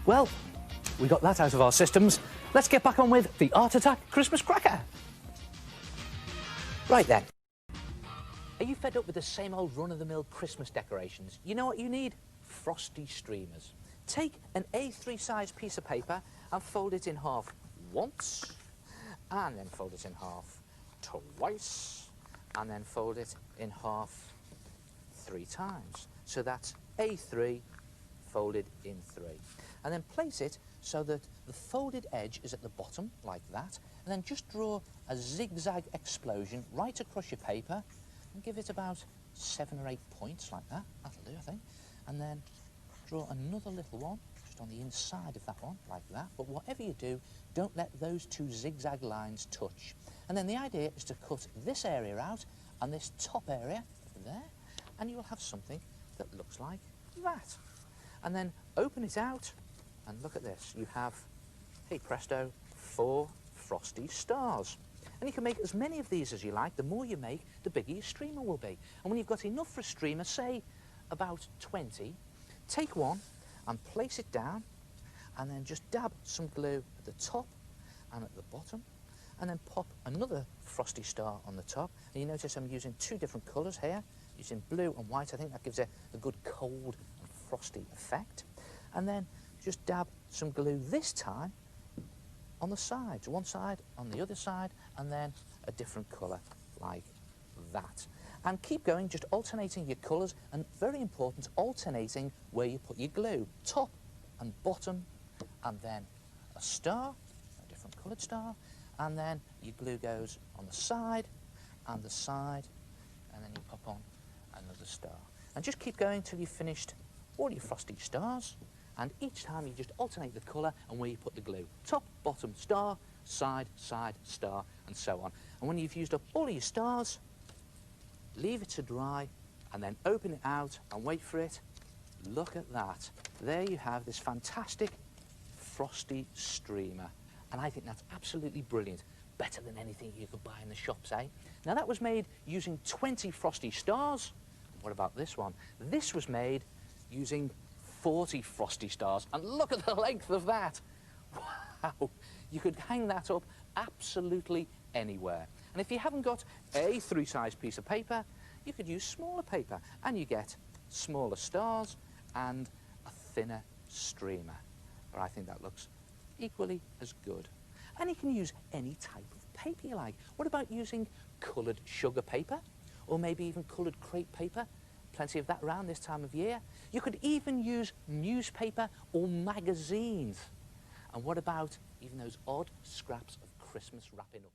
Well, we got that out of our systems. Let's get back on with the Art Attack Christmas Cracker. Right then. Are you fed up with the same old run-of-the-mill Christmas decorations? You know what you need? Frosty streamers. Take an A3 size piece of paper and fold it in half once, and then fold it in half twice, and then fold it in half 3 times. So that's A3 folded in 3. And then place it so that the folded edge is at the bottom, like that, and then just draw a zigzag explosion right across your paper and give it about 7 or 8 points like that. That'll do, I think. And then draw another little one just on the inside of that one, like that. But whatever you do, don't let those 2 zigzag lines touch. And then the idea is to cut this area out and this top area there, and you will have something that looks like that. And then open it out, and look at this. You have, hey presto, 4 frosty stars. And you can make as many of these as you like. The more you make, the bigger your streamer will be. And when you've got enough for a streamer, say about 20, take one and place it down, and then just dab some glue at the top and at the bottom, and then pop another frosty star on the top. And you notice I'm using 2 different colours here, using blue and white. I think that gives a good cold and frosty effect. And then just dab some glue this time on the sides, one side, on the other side, and then a different colour like that. And keep going, just alternating your colours, and very important, alternating where you put your glue. Top and bottom, and then a star, a different coloured star, and then your glue goes on the side, and then you pop on another star. And just keep going till you've finished all your frosty stars. And each time you just alternate the colour and where you put the glue. Top, bottom, star, side, side, star, and so on. And when you've used up all of your stars, leave it to dry, and then open it out and wait for it. Look at that. There you have this fantastic frosty streamer. And I think that's absolutely brilliant. Better than anything you could buy in the shops, eh? Now that was made using 20 frosty stars. What about this one? This was made using 40 frosty stars, and look at the length of that. Wow, you could hang that up absolutely anywhere. And if you haven't got a 3 size piece of paper, you could use smaller paper, and you get smaller stars and a thinner streamer. But I think that looks equally as good. And you can use any type of paper you like. What about using coloured sugar paper, or maybe even coloured crepe paper? Plenty of that around this time of year. You could even use newspaper or magazines. And what about even those odd scraps of Christmas wrapping up?